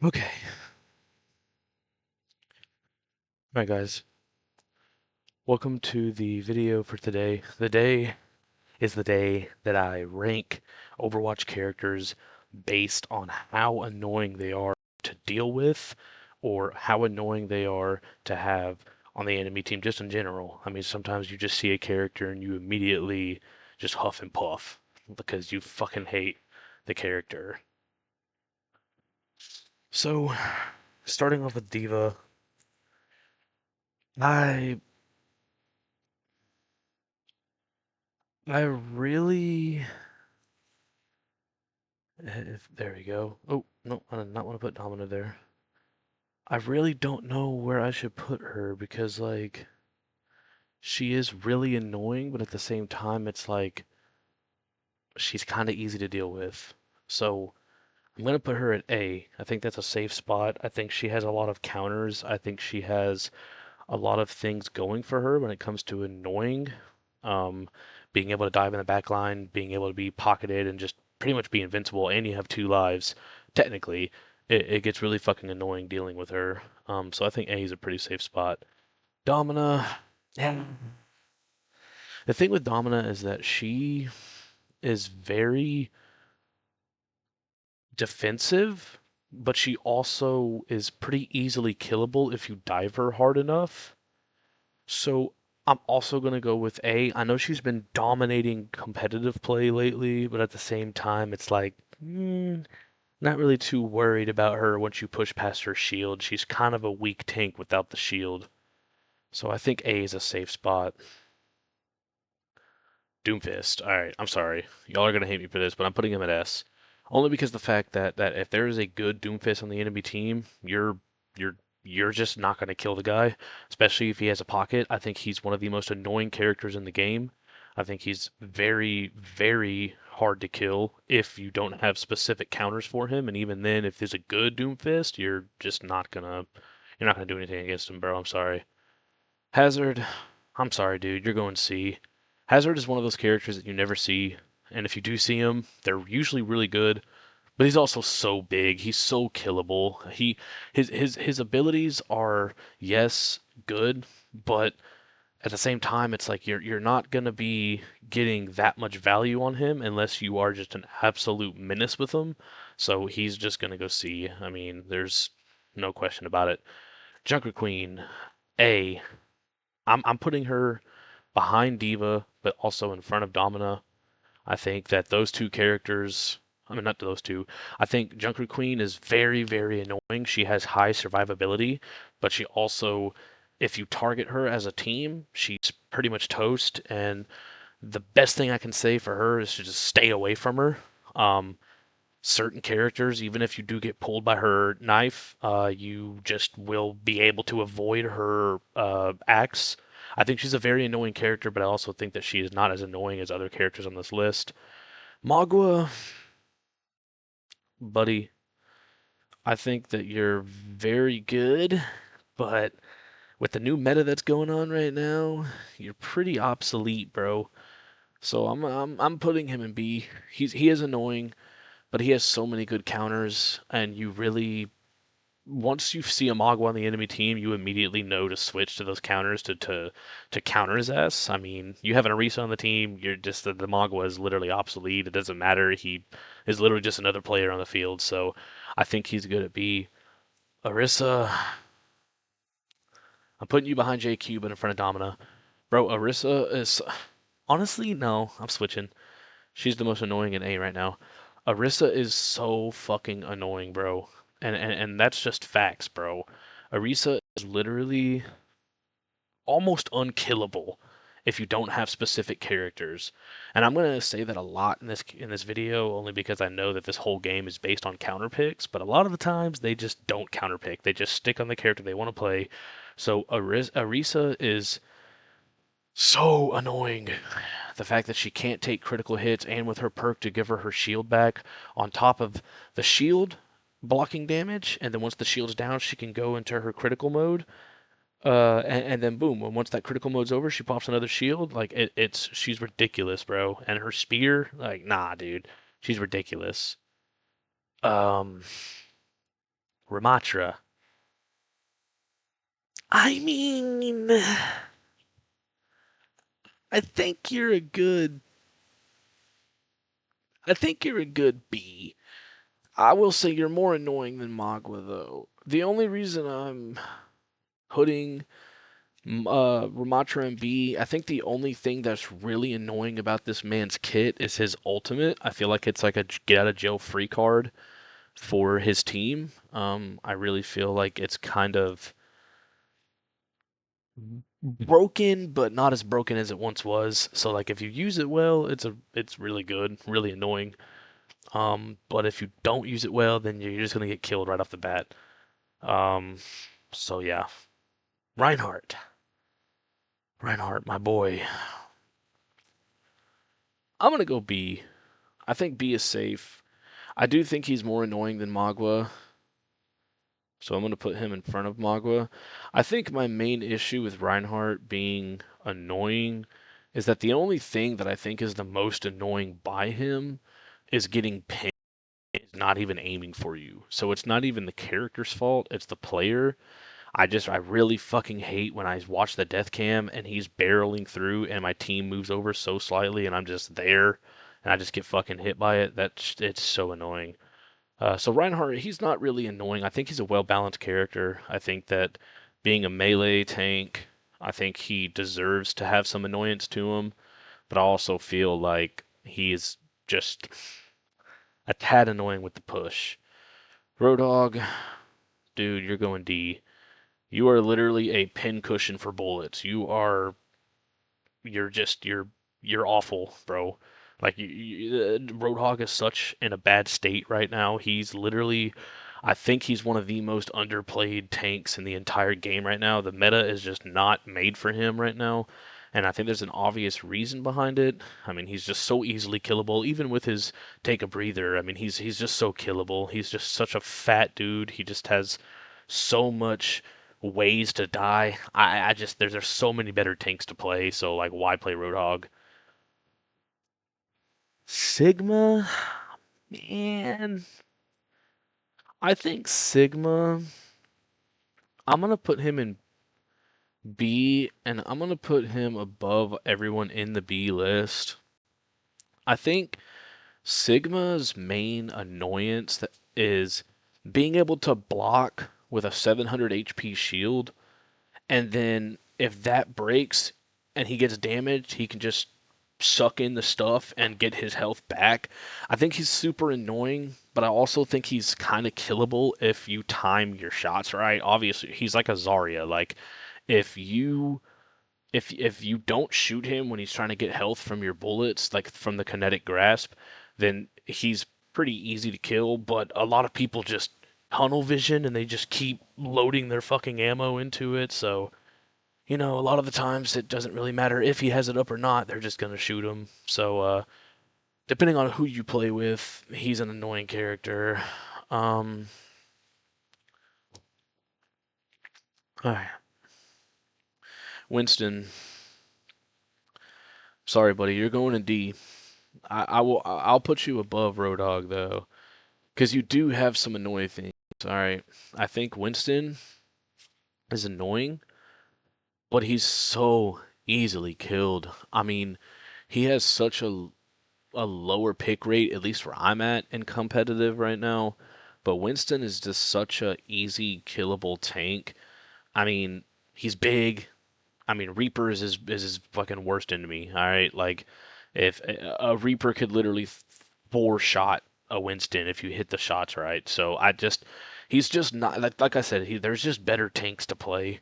Okay. Alright guys, welcome to the video for today. The day is the day that I rank Overwatch characters based on how annoying they are to deal with or how annoying they are to have on the enemy team just in general. I mean, sometimes you just see a character and you immediately just huff and puff because you fucking hate the character. So, starting off with Diva, I I really there we go. Oh, no, I did not want to put Domino there. I really don't know where I should put her because, like, she is really annoying, but at the same time, it's like she's kind of easy to deal with. So I'm going to put her at A. I think that's a safe spot. I think she has a lot of counters. I think she has a lot of things going for her when it comes to annoying. Um, Being able to dive in the back line, being able to be pocketed and just pretty much be invincible, and you have two lives. Technically, it gets really fucking annoying dealing with her. So I think A is a pretty safe spot. Domina, yeah. The thing with Domina is that she is very defensive, but she also is pretty easily killable if you dive her hard enough. So I'm also going to go with A. I know she's been dominating competitive play lately, but at the same time, it's like, not really too worried about her once you push past her shield. She's kind of a weak tank without the shield. So I think A is a safe spot. Doomfist. All right, I'm sorry. Y'all are going to hate me for this, but I'm putting him at S. Only because the fact that if there is a good Doomfist on the enemy team, you're you're just not going to kill the guy, especially if he has a pocket. I think he's one of the most annoying characters in the game. I think he's very, very hard to kill if you don't have specific counters for him, and even then, if there's a good Doomfist, you're not gonna do anything against him, bro. I'm sorry. Hazard, I'm sorry, dude. You're going C. Hazard is one of those characters that you never see, and if you do see him, they're usually really good. But he's also so big. He's so killable. His abilities are, yes, good, but at the same time, it's like you're not gonna be getting that much value on him unless you are just an absolute menace with him. So he's just gonna go C. I mean, there's no question about it. Junker Queen, A. I'm putting her behind Diva, but also in front of Domina. I think that those two characters, I mean, not those two, I think Junker Queen is very, very annoying. She has high survivability, but she also, if you target her as a team, she's pretty much toast. And the best thing I can say for her is to just stay away from her. Um, Certain characters, even if you do get pulled by her knife, you just will be able to avoid her axe. I think she's a very annoying character, but I also think that she is not as annoying as other characters on this list. Magua, buddy, I think that you're very good, but with the new meta that's going on right now, you're pretty obsolete, bro. So I'm putting him in B. He is annoying, but he has so many good counters, and you really once you see a Magua on the enemy team, you immediately know to switch to those counters to counter his ass. I mean, you have an Orisa on the team, you're just the Magua is literally obsolete. It doesn't matter. He is literally just another player on the field. So I think he's good at B. Orisa, I'm putting you behind JQ, but in front of Domina. Bro, Orisa is honestly no. I'm switching. She's the most annoying in A right now. Orisa is so fucking annoying, bro. And that's just facts, bro. Orisa is literally almost unkillable if you don't have specific characters. And I'm gonna say that a lot in this video only because I know that this whole game is based on counter picks, but a lot of the times they just don't counter pick. They just stick on the character they want to play. So Orisa is so annoying. The fact that she can't take critical hits and with her perk to give her her shield back on top of the shield blocking damage, and then once the shield's down, she can go into her critical mode. And then boom, and once that critical mode's over, she pops another shield. Like it's she's ridiculous, bro. And her spear, like nah, dude, she's ridiculous. Um, Ramatra. I mean, I think you're a good. I think you're a good B. I will say you're more annoying than Magua, though. The only reason I'm putting Ramatra and B, I think the only thing that's really annoying about this man's kit is his ultimate. I feel like it's like a get out of jail free card for his team. I really feel like it's kind of broken, but not as broken as it once was. So like if you use it well, it's really good, really annoying. But if you don't use it well, then you're just gonna get killed right off the bat. Um, so yeah, Reinhardt, Reinhardt, my boy. I'm gonna go B. I think B is safe. I do think he's more annoying than Magua, so I'm gonna put him in front of Magua. I think my main issue with Reinhardt being annoying is that the only thing that I think is the most annoying by him is getting pinned, not even aiming for you. So it's not even the character's fault, it's the player. I really fucking hate when I watch the death cam and he's barreling through and my team moves over so slightly and I'm just there and I just get fucking hit by it. It's so annoying. So Reinhardt, he's not really annoying. I think he's a well balanced character. I think that being a melee tank, I think he deserves to have some annoyance to him, but I also feel like he is just a tad annoying with the push. Roadhog, dude, you're going D. You are literally a pincushion for bullets. You're just you're awful, bro. Like Roadhog is such in a bad state right now. He's literally, I think he's one of the most underplayed tanks in the entire game right now. The meta is just not made for him right now, and I think there's an obvious reason behind it. I mean, he's just so easily killable, even with his take a breather. I mean, he's just so killable. He's just such a fat dude. He just has so much ways to die. I just there's so many better tanks to play, so like why play Roadhog? Sigma, man, I think Sigma. I'm gonna put him in B, and I'm gonna put him above everyone in the B list. I think Sigma's main annoyance is being able to block with a 700 HP shield. And then if that breaks and he gets damaged, he can just suck in the stuff and get his health back. I think he's super annoying, but I also think he's kind of killable if you time your shots right. Obviously, he's like a Zarya. Like if you if you don't shoot him when he's trying to get health from your bullets, like from the kinetic grasp, then he's pretty easy to kill, but a lot of people just tunnel vision and they just keep loading their fucking ammo into it, so a lot of the times it doesn't really matter if he has it up or not. They're just gonna shoot him. So, depending on who you play with, he's an annoying character. Um, alright. Winston, sorry, buddy, you're going to D. I'll put you above Roadhog though, because you do have some annoying things. All right, I think Winston is annoying, but he's so easily killed. I mean, he has such a lower pick rate, at least where I'm at in competitive right now. But Winston is just such a easy killable tank. I mean, he's big. I mean, Reaper is his fucking worst enemy. All right, like if a Reaper could literally four shot a Winston if you hit the shots right. So he's just not like I said. There's just better tanks to play.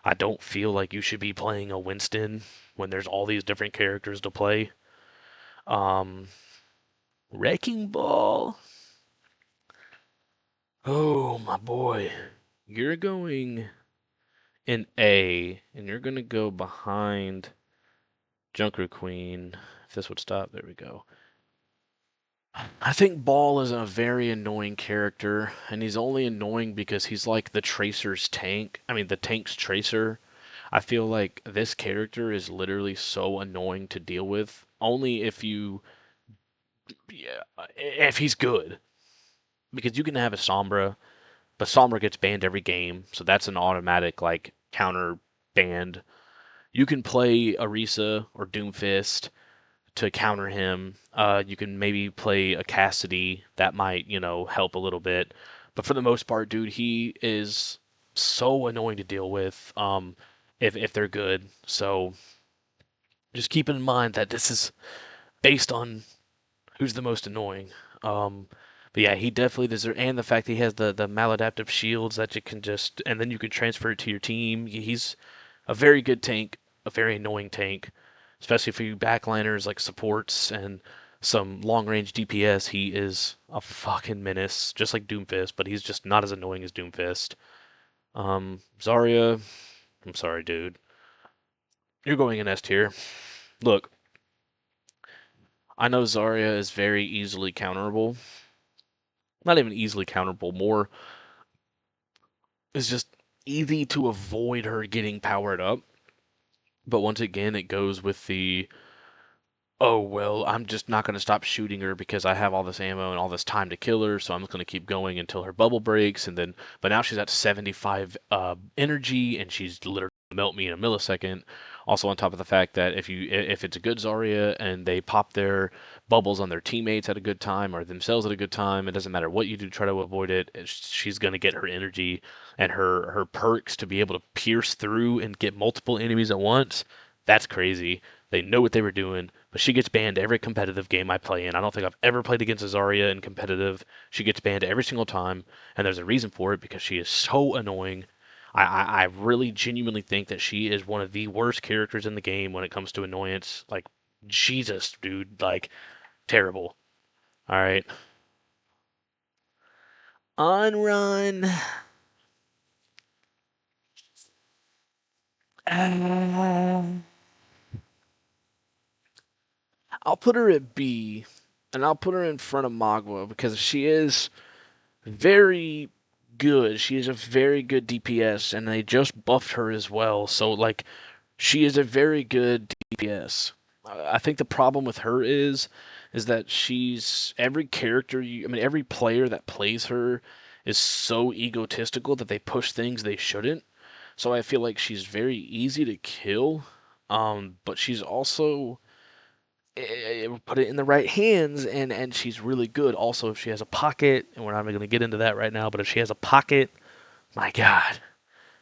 I don't feel like you should be playing a Winston when there's all these different characters to play. Um, Wrecking Ball. Oh, my boy. You're going in A, and you're going to go behind Junker Queen. If this would stop, there we go. I think Ball is a very annoying character, and he's only annoying because he's like the Tracer's tank. I mean, the tank's Tracer. I feel like this character is literally so annoying to deal with, only yeah, if he's good. Because you can have a Sombra, but Sombra gets banned every game, so that's an automatic like counter banned. You can play Orisa or Doomfist to counter him. You can maybe play a Cassidy that might, help a little bit. But for the most part, dude, he is so annoying to deal with. If they're good. So just keep in mind that this is based on who's the most annoying. Um, but yeah, he definitely deserves, and the fact that he has the maladaptive shields that you can just, and then you can transfer it to your team. He's a very good tank, a very annoying tank, especially for you backliners like supports and some long range DPS. He is a fucking menace, just like Doomfist, but he's just not as annoying as Doomfist. Zarya, I'm sorry, dude. You're going in S tier. Look, I know Zarya is very easily counterable. Not even easily counterable, more is just easy to avoid her getting powered up. But once again, it goes with the oh well, I'm just not going to stop shooting her because I have all this ammo and all this time to kill her, so I'm just going to keep going until her bubble breaks, and then but now she's at 75 energy and she's literally gonna melt me in a millisecond. Also on top of the fact that if it's a good Zarya and they pop their bubbles on their teammates at a good time or themselves at a good time, it doesn't matter what you do to try to avoid it. She's going to get her energy and her perks to be able to pierce through and get multiple enemies at once. That's crazy. They know what they were doing, but she gets banned every competitive game I play in. I don't think I've ever played against Zarya in competitive. She gets banned every single time, and there's a reason for it because she is so annoying. I really genuinely think that she is one of the worst characters in the game when it comes to annoyance. Like, Jesus, dude. Like, terrible. All right. On run. I'll put her at B, and I'll put her in front of Magua because she is very good. She is a very good DPS, and they just buffed her as well. So, like, she is a very good DPS. I think the problem with her is that she's every character I mean, every player that plays her is so egotistical that they push things they shouldn't. So I feel like she's very easy to kill. But she's also put it in the right hands, and she's really good. Also, if she has a pocket, and we're not even going to get into that right now, but if she has a pocket, my God,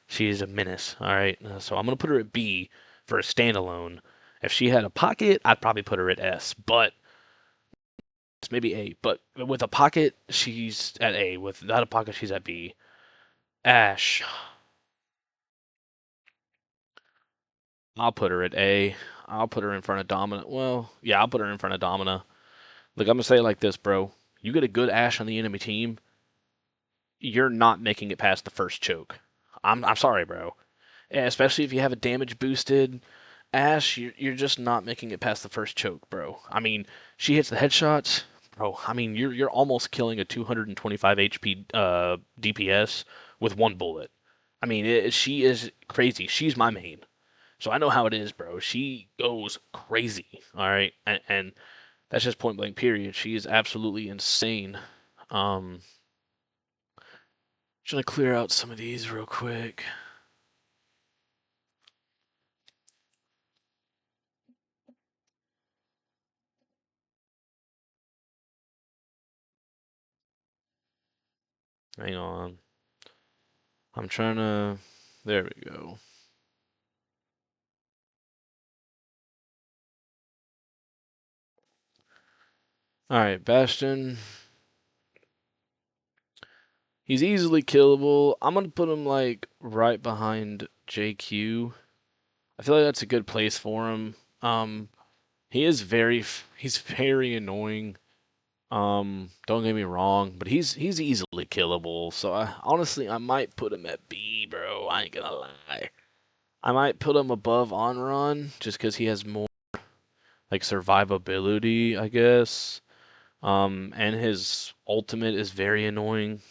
she is a menace. All right, so I'm going to put her at B for a standalone. If she had a pocket, I'd probably put her at S, but it's maybe A. But with a pocket, she's at A. Without a pocket, she's at B. Ash, I'll put her at A. I'll put her in front of Domina. Well, yeah, I'll put her in front of Domina. Look, I'm gonna say it like this, bro. You get a good Ash on the enemy team, you're not making it past the first choke. I'm sorry, bro. And especially if you have a damage boosted Ash, you're just not making it past the first choke, bro. I mean, she hits the headshots, bro. I mean, you're almost killing a 225 HP DPS with one bullet. I mean, she is crazy. She's my main, so I know how it is, bro. She goes crazy. All right, and that's just point blank. Period. She is absolutely insane. Um, Just gonna clear out some of these real quick. Hang on. I'm trying to. There we go. All right, Bastion. He's easily killable. I'm gonna put him like right behind JQ. I feel like that's a good place for him. He is he's very annoying. Don't get me wrong, but he's easily killable. So honestly, I might put him at B, bro. I ain't gonna lie. I might put him above Onron just because he has more like survivability, I guess. And his ultimate is very annoying.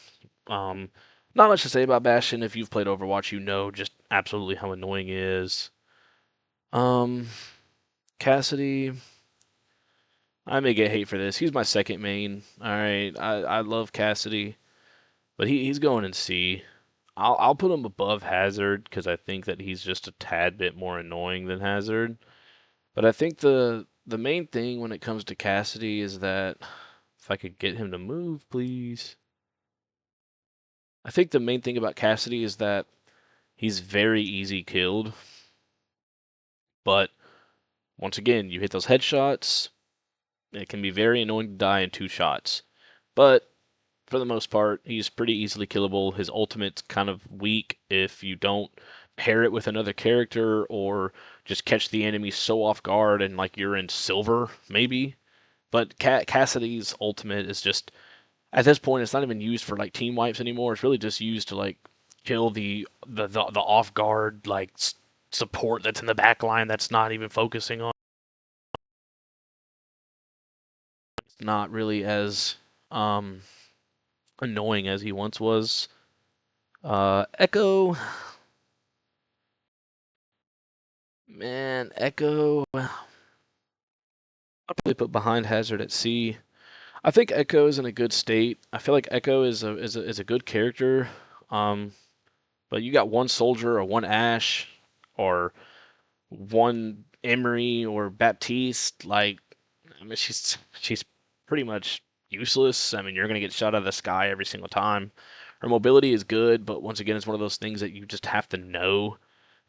Um, Not much to say about Bastion. If you've played Overwatch, you know just absolutely how annoying he is. Um, Cassidy, I may get hate for this. He's my second main. All right, I love Cassidy. but he's going in C. I'll put him above Hazard because I think that he's just a tad bit more annoying than Hazard. But I think the main thing when it comes to Cassidy is that if I could get him to move, please. I think the main thing about Cassidy is that he's very easy killed, but once again, you hit those headshots, it can be very annoying to die in 2 shots. But for the most part, he's pretty easily killable. His ultimate's kind of weak if you don't pair it with another character or just catch the enemy so off guard and like you're in silver, maybe. But Cassidy's ultimate is just at this point it's not even used for like team wipes anymore. It's really just used to like kill the off guard like support that's in the back line that's not even focusing on. It's not really as um annoying as he once was. Echo, man, Echo. I'll probably put behind Hazard at C. I think Echo is in a good state. I feel like Echo is a good character. Um, but you got one soldier or one Ash or one Emery or Baptiste. Like, I mean, she's pretty much useless. I mean, you're gonna get shot out of the sky every single time. Her mobility is good, but once again, it's one of those things that you just have to know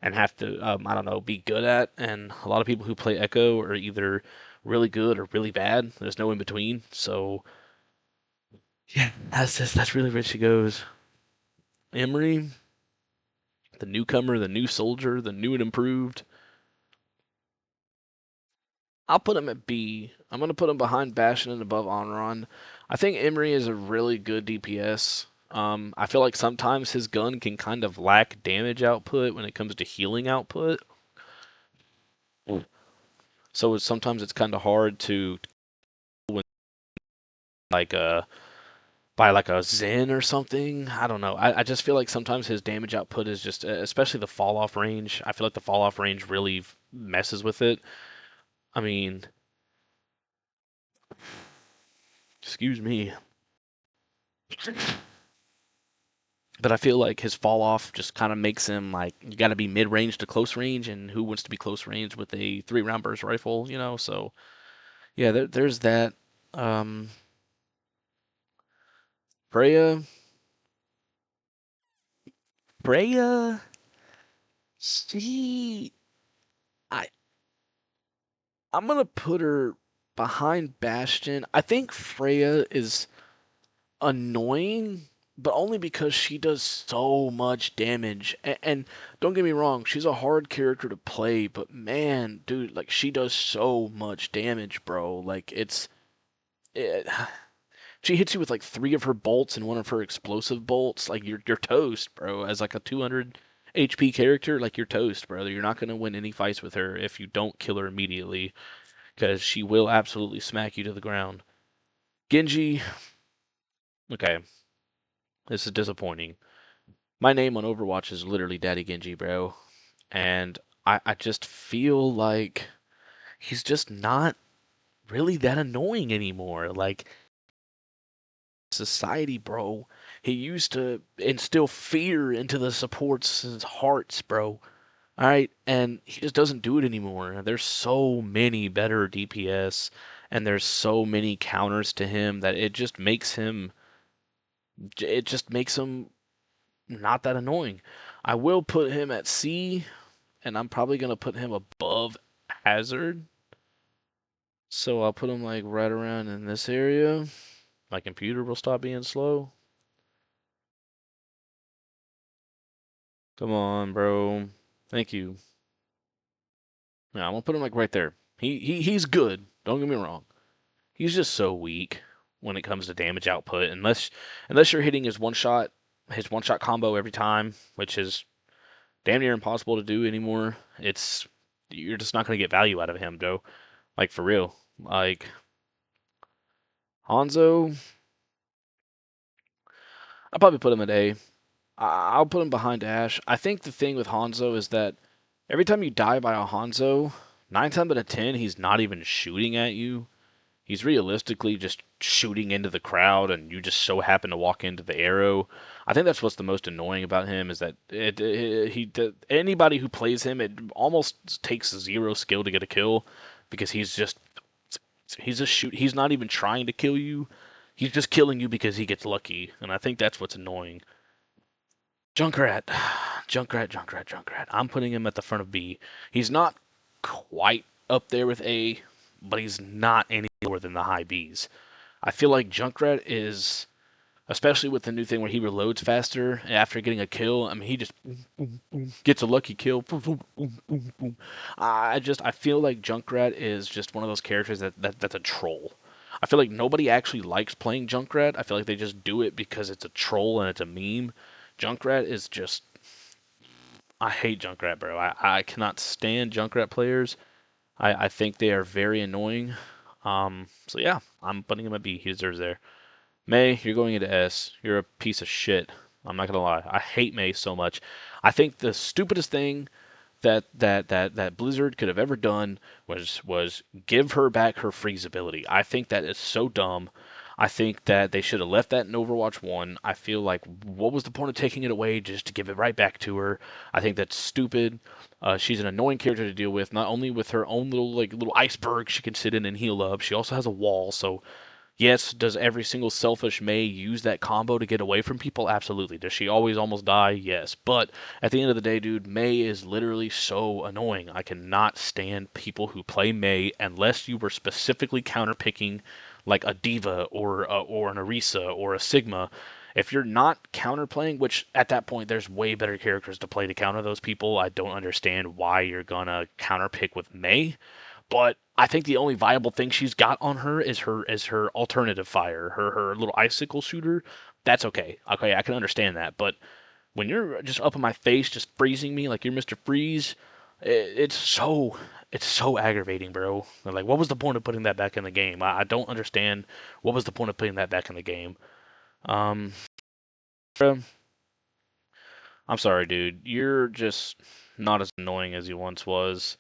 and have to, I don't know, be good at. And a lot of people who play Echo are either really good or really bad. There's no in between. So yeah, that's really where she goes. Emery, the newcomer, the new soldier, the new and improved. I'll put him at B. I'm gonna put him behind Bastion and above Onron. I think Emery is a really good DPS. I feel like sometimes his gun can kind of lack damage output when it comes to healing output. So sometimes it's kind of hard to win like by like a Zen or something. I don't know. I just feel like sometimes his damage output is just, especially the fall off range. I feel like the fall off range really messes with it. I mean, excuse me, but I feel like his fall off just kind of makes him like you got to be mid range to close range, and who wants to be close range with a 3 round burst rifle, you know? So yeah, there's that. Um, Freya, Freya, she, I I'm gonna put her behind Bastion. I think Freya is annoying, but only because she does so much damage. And don't get me wrong, she's a hard character to play, but man, dude, like she does so much damage, bro. Like it, she hits you with like 3 of her bolts and 1 of her explosive bolts. Like you're toast, bro. As like a 200 HP character, like you're toast, brother. You're not gonna win any fights with her if you don't kill her immediately, because she will absolutely smack you to the ground. Genji, okay, this is disappointing. My name on Overwatch is literally Daddy Genji, bro. And I just feel like he's just not really that annoying anymore. Like, society, bro. He used to instill fear into the supports' hearts, bro. All right, and he just doesn't do it anymore. There's so many better DPS, and there's so many counters to him that it just makes him not that annoying. I will put him at C, and I'm probably gonna put him above Hazard. So I'll put him like right around in this area. My computer will stop being slow. Come on, bro. Thank you. Yeah, I'm gonna put him like right there. He's good. Don't get me wrong. He's just so weak when it comes to damage output. Unless you're hitting his one shot combo every time, which is damn near impossible to do anymore. You're just not gonna get value out of him, Joe. Like for real. Like Hanzo, I'll probably put him at A. I'll put him behind Ash. I think the thing with Hanzo is that every time you die by a Hanzo, 9 times out of 10, he's not even shooting at you. He's realistically just shooting into the crowd, and you just so happen to walk into the arrow. I think that's what's the most annoying about him is that anybody who plays him, it almost takes zero skill to get a kill because he's a shoot. He's not even trying to kill you. He's just killing you because he gets lucky, and I think that's what's annoying. Junkrat, Junkrat. I'm putting him at the front of B. He's not quite up there with A, but he's not any lower than the high Bs. I feel like Junkrat is, especially with the new thing where he reloads faster after getting a kill. I mean, he just gets a lucky kill. I feel like Junkrat is just one of those characters that's a troll. I feel like nobody actually likes playing Junkrat. I feel like they just do it because it's a troll and it's a meme. Junkrat is just, I hate Junkrat, bro. I cannot stand Junkrat players. I think they are very annoying. So yeah, I'm putting him at B. He deserves there. May, you're going into S. You're a piece of shit. I'm not gonna lie. I hate May so much. I think the stupidest thing that Blizzard could have ever done was give her back her freeze ability. I think that is so dumb. I think that they should have left that in Overwatch 1. I feel like what was the point of taking it away just to give it right back to her? I think that's stupid. She's an annoying character to deal with, not only with her own little iceberg she can sit in and heal up. She also has a wall, so yes, does every single selfish Mei use that combo to get away from people? Absolutely. Does she always almost die? Yes. But at the end of the day, dude, Mei is literally so annoying. I cannot stand people who play Mei unless you were specifically counterpicking like a Diva or an Orisa or a Sigma. If you're not counterplaying, which at that point there's way better characters to play to counter those people, I don't understand why you're gonna counterpick with Mei. But I think the only viable thing she's got on her is her alternative fire, her little icicle shooter. That's okay. Okay, I can understand that. But when you're just up in my face, just freezing me like you're Mr. Freeze, it's so aggravating, bro. Like, what was the point of putting that back in the game? I don't understand. What was the point of putting that back in the game? Um, bro, I'm sorry, dude. You're just not as annoying as you once was.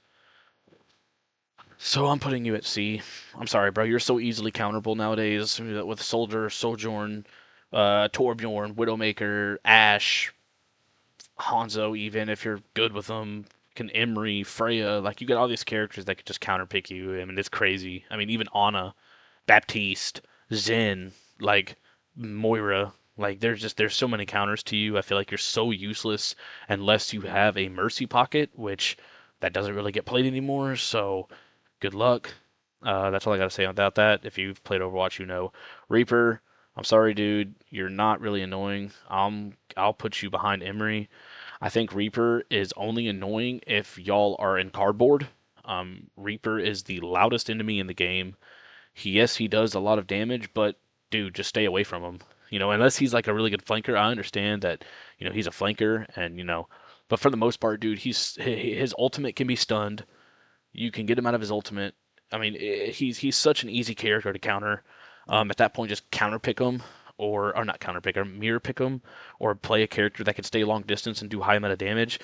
So I'm putting you at C. I'm sorry, bro. You're so easily counterable nowadays with Soldier, Sojourn, Torbjorn, Widowmaker, Ashe, Hanzo. Even if you're good with them, can Emery, Freya. Like you got all these characters that could just counterpick you. I mean, it's crazy. I mean, even Ana, Baptiste, Zen, like Moira. Like there's so many counters to you. I feel like you're so useless unless you have a Mercy pocket, which that doesn't really get played anymore. So good luck. That's all I gotta say about that. If you've played Overwatch, you know. Reaper, I'm sorry, dude. You're not really annoying. I'll put you behind Emery. I think Reaper is only annoying if y'all are in cardboard. Reaper is the loudest enemy in the game. Yes, he does a lot of damage, but dude, just stay away from him. Unless he's like a really good flanker, I understand that, he's a flanker but for the most part, dude, his ultimate can be stunned. You can get him out of his ultimate. I mean, he's such an easy character to counter. At that point, just counter pick him, or not counter pick, or mirror pick him, or play a character that can stay long distance and do high amount of damage.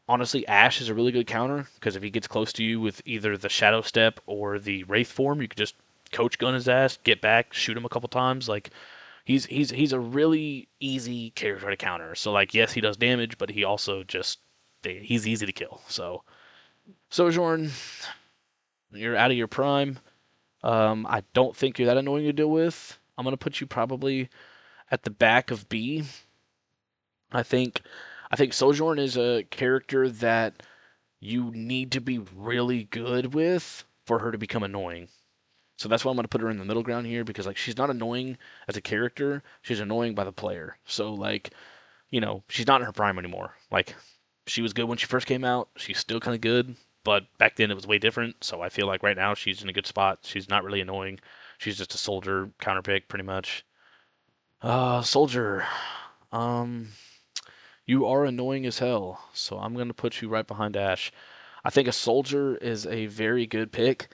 Honestly, Ashe is a really good counter because if he gets close to you with either the Shadow Step or the Wraith form, you can just coach gun his ass, get back, shoot him a couple times. Like he's a really easy character to counter. So like yes, he does damage, but he also just he's easy to kill. So Sojourn, you're out of your prime. I don't think you're that annoying to deal with. I'm gonna put you probably at the back of B. I think I think Sojourn is a character that you need to be really good with for her to become annoying. So that's why I'm gonna put her in the middle ground here because like she's not annoying as a character, she's annoying by the player. So like, she's not in her prime anymore. Like she was good when she first came out. She's still kind of good, but back then it was way different. So I feel like right now she's in a good spot. She's not really annoying. She's just a soldier counterpick, pretty much. Soldier. Um, you are annoying as hell. So I'm gonna put you right behind Ashe. I think a soldier is a very good pick.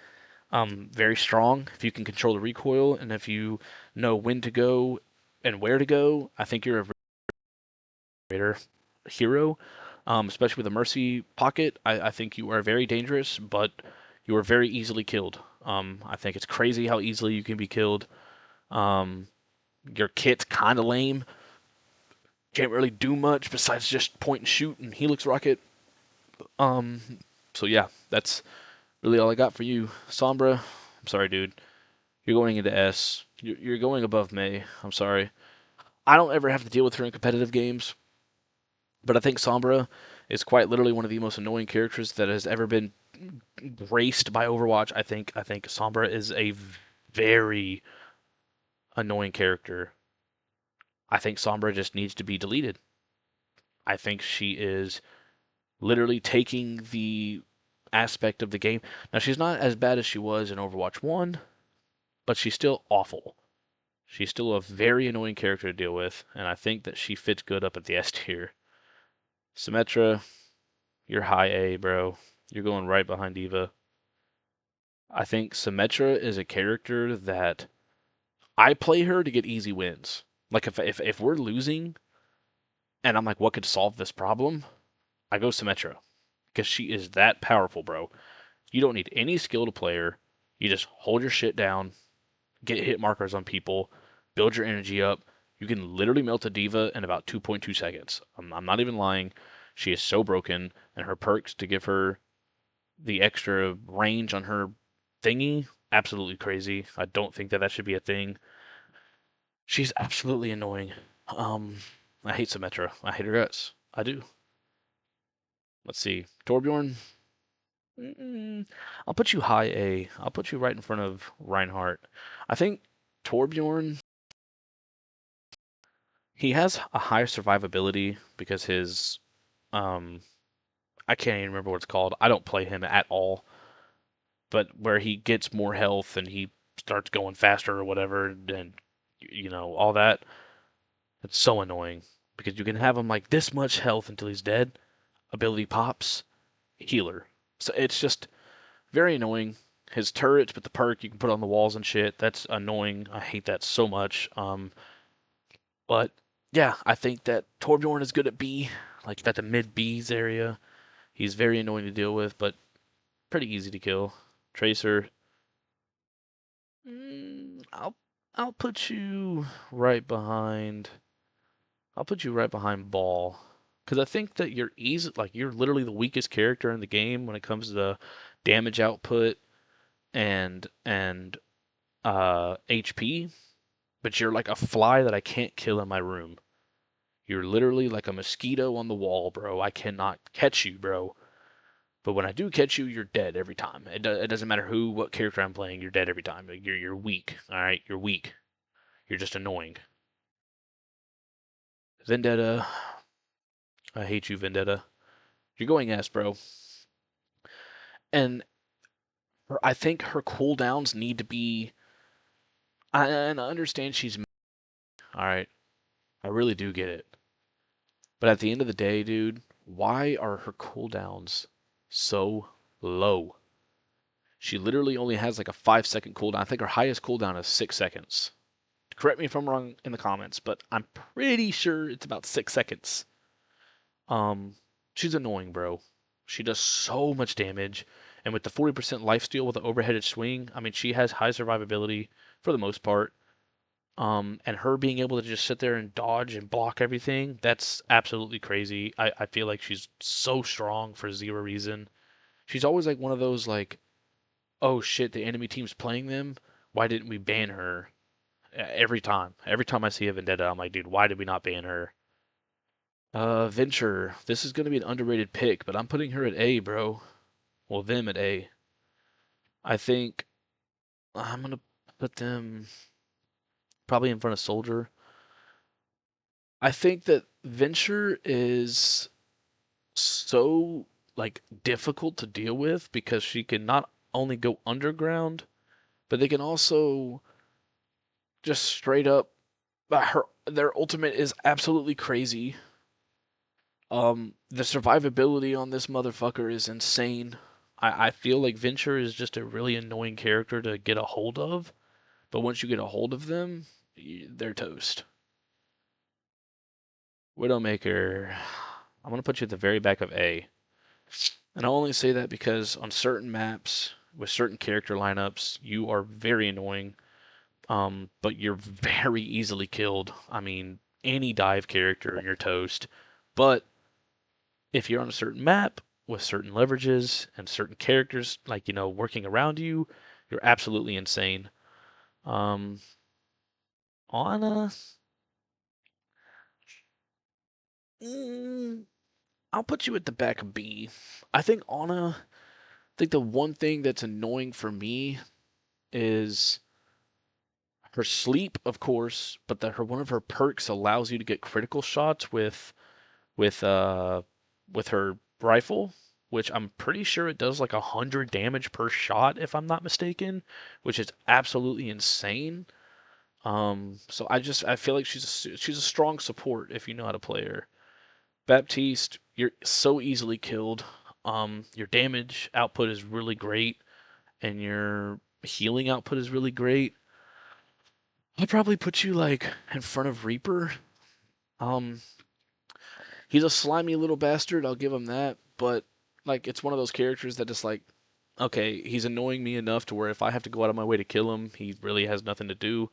Very strong if you can control the recoil and if you know when to go and where to go. I think you're a greater hero, especially with a mercy pocket. I think you are very dangerous, but you are very easily killed. I think it's crazy how easily you can be killed. Um, your kit's kind of lame. Can't really do much besides just point and shoot and helix rocket. Um, so yeah, that's really all I got for you, Sombra. I'm sorry, dude. You're going into S. You're going above May. I'm sorry. I don't ever have to deal with her in competitive games, but I think Sombra is quite literally one of the most annoying characters that has ever been graced by Overwatch. I think Sombra is a very annoying character. I think Sombra just needs to be deleted. I think she is literally taking the aspect of the game. Now she's not as bad as she was in Overwatch 1, but she's still awful. She's still a very annoying character to deal with, and I think that she fits good up at the S tier. Symmetra, you're high A, bro. You're going right behind Diva. I think Symmetra is a character that I play her to get easy wins. Like if we're losing and I'm like, what could solve this problem? I go Symmetra because she is that powerful, bro. You don't need any skill to play her. You just hold your shit down, get hit markers on people, build your energy up. You can literally melt a diva in about 2.2 seconds. I'm not even lying. She is so broken, and her perks to give her the extra range on her thingy, absolutely crazy. I don't think that should be a thing. She's absolutely annoying. I hate Symmetra. I hate her guts. I do. Let's see. Torbjorn. I'll put you high A. I'll put you right in front of Reinhardt. I think Torbjorn, he has a higher survivability because his um I can't even remember what it's called. I don't play him at all, but where he gets more health and he starts going faster or whatever, and all that. It's so annoying because you can have him like this much health until he's dead. Ability pops, healer. So it's just very annoying. His turrets with the perk you can put on the walls and shit. That's annoying. I hate that so much. But yeah, I think that Torbjorn is good at B, like at the mid B's area. He's very annoying to deal with, but pretty easy to kill. Tracer, I'll put you right behind. I'll put you right behind Ball, because I think that you're easy. Like you're literally the weakest character in the game when it comes to damage output and HP. But you're like a fly that I can't kill in my room. You're literally like a mosquito on the wall, bro. I cannot catch you, bro. But when I do catch you, you're dead every time. It doesn't matter what character I'm playing. You're dead every time. Like, you're weak. All right, you're weak. You're just annoying. Vendetta. I hate you, Vendetta. You're going S, bro. And I think her cooldowns need to be. And I understand she's. All right, I really do get it. But at the end of the day, dude, why are her cooldowns so low? She literally only has like a 5 second cooldown. I think her highest cooldown is 6 seconds. Correct me if I'm wrong in the comments, but I'm pretty sure it's about 6 seconds. Um, she's annoying, bro. She does so much damage, and with the 40% lifesteal with the overheaded swing, I mean, she has high survivability for the most part. And her being able to just sit there and dodge and block everything, that's absolutely crazy. I feel like she's so strong for zero reason. She's always like one of those like, oh shit, the enemy team's playing them. Why didn't we ban her? Every time. Every time I see a Vendetta, I'm like, dude, why did we not ban her? Venture. This is gonna be an underrated pick, but I'm putting her at A, bro. Well, them at A. I think I'm gonna put them probably in front of Soldier. I think that Venture is so like difficult to deal with because she can not only go underground, but they can also just straight up her their ultimate is absolutely crazy. The survivability on this motherfucker is insane. I feel like Venture is just a really annoying character to get a hold of, but once you get a hold of them, they're toast. Widowmaker, I'm gonna put you at the very back of A. And I only say that because on certain maps, with certain character lineups, you are very annoying. But you're very easily killed. I mean, any dive character and you're toast. But if you're on a certain map with certain leverages and certain characters, like, working around you, you're absolutely insane. Um, Ana, mm, I'll put you at the back of B. I think Ana, I think the one thing that's annoying for me is her sleep, of course, but that her one of her perks allows you to get critical shots with uh with her rifle, which I'm pretty sure it does like 100 damage per shot if I'm not mistaken, which is absolutely insane. So I feel like she's a strong support if you know how to play her. Baptiste, you're so easily killed. Your damage output is really great, and your healing output is really great. I'd probably put you like in front of Reaper. Um, he's a slimy little bastard, I'll give him that, but like it's one of those characters that just like okay, he's annoying me enough to where if I have to go out of my way to kill him, he really has nothing to do.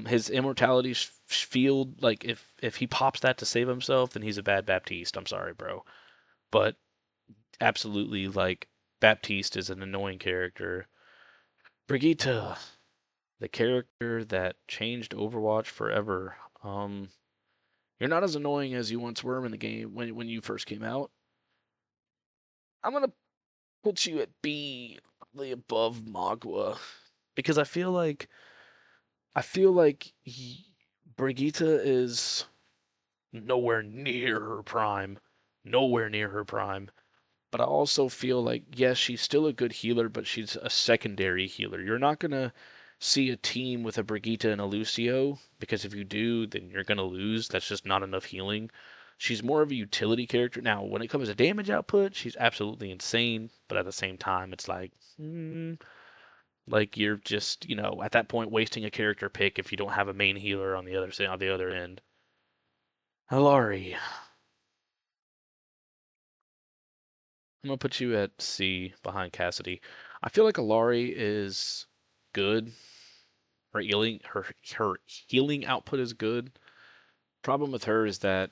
His immortality field, like if he pops that to save himself, then he's a bad Baptiste. I'm sorry, bro, but absolutely like Baptiste is an annoying character. Brigitte, the character that changed Overwatch forever. You're not as annoying as you once were in the game when you first came out. I'm gonna put you at B, the above Magua, because I feel like Brigitte is nowhere near her prime, nowhere near her prime. But I also feel like yes, she's still a good healer, but she's a secondary healer. You're not gonna see a team with a Brigitte and a Lucio because if you do, then you're gonna lose. That's just not enough healing. She's more of a utility character. Now, when it comes to damage output, she's absolutely insane. But at the same time, it's like you're just, at that point wasting a character pick if you don't have a main healer on the other end. Hilari, I'm gonna put you at C behind Cassidy. I feel like Alari is good. Her healing output is good. Problem with her is that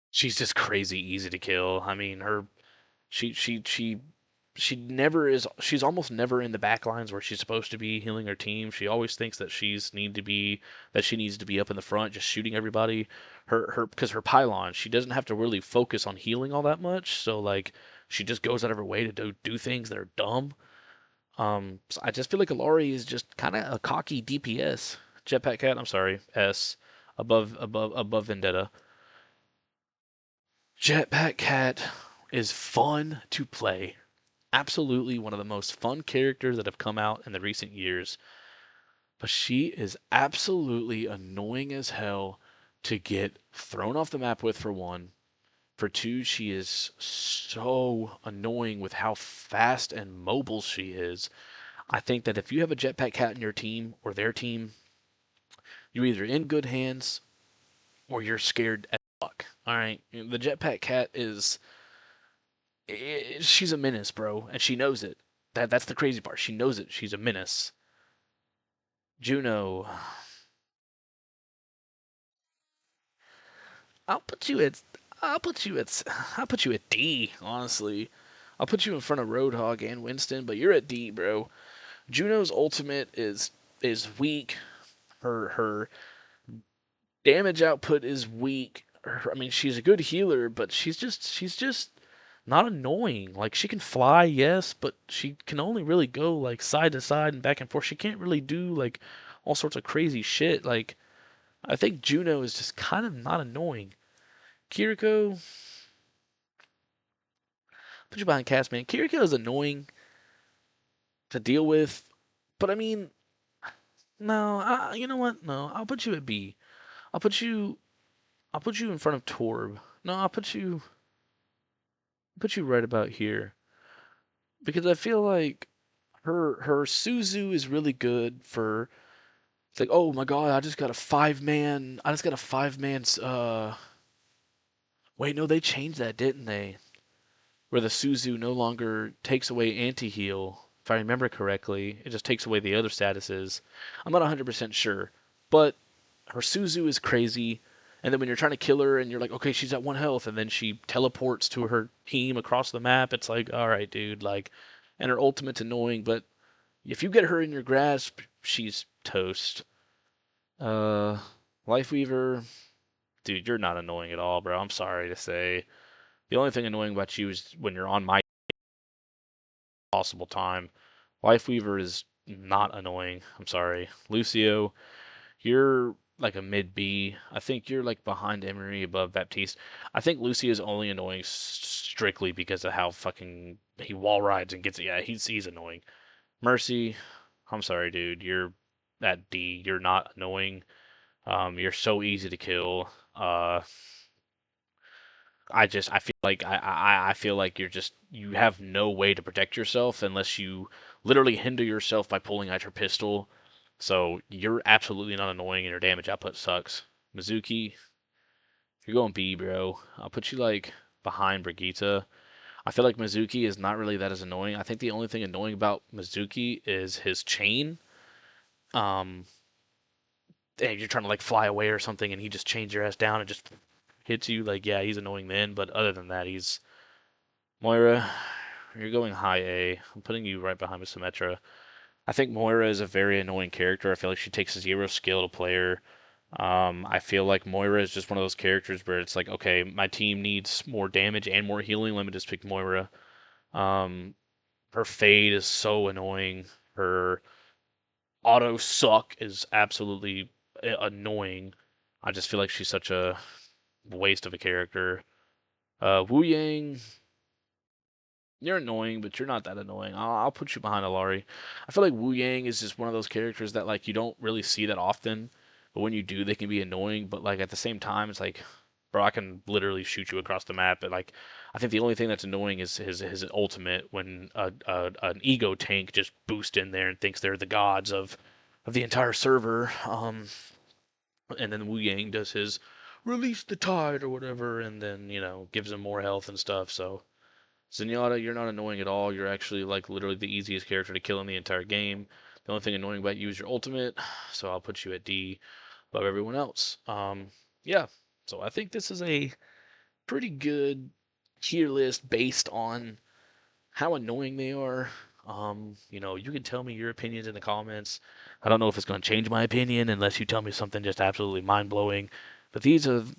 she's just crazy easy to kill. I mean, she she she she never is she's almost never in the back lines where she's supposed to be healing her team. She always thinks that she needs to be up in the front just shooting everybody. Her because her pylon, she doesn't have to really focus on healing all that much. So like she just goes out of her way to do things that are dumb. So I just feel like Alari is just kind of a cocky DPS. Jetpack Cat, I'm sorry, S above Vendetta. Jetpack Cat is fun to play. Absolutely one of the most fun characters that have come out in the recent years. But she is absolutely annoying as hell to get thrown off the map with, for one. For two, she is so annoying with how fast and mobile she is. I think that if you have a Jetpack Cat in your team or their team, you're either in good hands or you're scared as fuck. All right, the Jetpack Cat she's a menace, bro, and she knows it. That's the crazy part. She knows it. She's a menace. Juno, I'll put you at I'll put you at I'll put you at D, honestly. I'll put you in front of Roadhog and Winston, but you're at D, bro. Juno's ultimate is weak. Her damage output is weak. I mean, she's a good healer, but she's just not annoying. Like she can fly, yes, but she can only really go like side to side and back and forth. She can't really do like all sorts of crazy shit. Like I think Juno is just kind of not annoying. Kiriko, put you behind cast, man. Kiriko is annoying to deal with, but I mean, no, you know what? No, I'll put you at B. I'll put you I'll put you in front of Torb. No, I'll put you right about here because I feel like her Suzu is really good for. It's like, oh my god, I just got a 5 man. Wait, no, they changed that, didn't they? where the Suzu no longer takes away anti-heal. If I remember correctly, it just takes away the other statuses. I'm not 100% sure, but her Suzu is crazy. And then when you're trying to kill her and you're like, okay, she's at 1 health, and then she teleports to her team across the map, it's like, all right, dude, like, and her ultimate's annoying, but if you get her in your grasp, she's toast. Uh, Lifeweaver, dude, you're not annoying at all, bro. I'm sorry to say. The only thing annoying about you is when you're on my possible time. Lifeweaver is not annoying. I'm sorry. Lucio, you're like a mid B. I think you're like behind Emery, above Baptiste. I think Lucio is only annoying strictly because of how fucking he wall rides and gets it. Yeah, he's annoying. Mercy, I'm sorry, dude. You're at D. You're not annoying. You're so easy to kill. I feel like I feel like you have no way to protect yourself unless you literally hinder yourself by pulling out your pistol. So you're absolutely not annoying and your damage output sucks. Mizuki, you're going B, bro. I'll put you like behind Brigitte. I feel like Mizuki is not really that as annoying. I think the only thing annoying about Mizuki is his chain. Um, and you're trying to like fly away or something, and he just chains your ass down and just hits you. Like, yeah, he's annoying then, but other than that, he's Moira. You're going high A. I'm putting you right behind Symmetra. I think Moira is a very annoying character. I feel like she takes zero skill to play her. I feel like Moira is just one of those characters where it's like, okay, my team needs more damage and more healing. Let me just pick Moira. Um, her fade is so annoying. Her auto suck is absolutely annoying. I just feel like she's such a waste of a character. Wu Yang, you're annoying, but you're not that annoying. I'll put you behind Alari. I feel like Wu Yang is just one of those characters that like you don't really see that often, but when you do, they can be annoying. But like at the same time, it's like, bro, I can literally shoot you across the map. But like, I think the only thing that's annoying is his ultimate when an ego tank just boosts in there and thinks they're the gods of the entire server. And then Wu Yang does his release the tide or whatever, and then gives him more health and stuff. So. Zenyatta, you're not annoying at all. You're actually like literally the easiest character to kill in the entire game. The only thing annoying about you is your ultimate, so I'll put you at D above everyone else. Yeah. So I think this is a pretty good tier list based on how annoying they are. You can tell me your opinions in the comments. I don't know if it's going to change my opinion unless you tell me something just absolutely mind blowing. But this is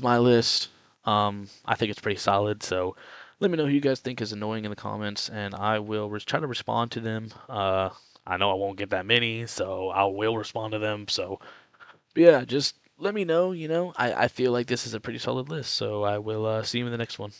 my list. I think it's pretty solid. So let me know who you guys think is annoying in the comments, and I will try to respond to them. I know I won't get that many, so I will respond to them. So yeah, just let me know. I feel like this is a pretty solid list. So I will see you in the next one.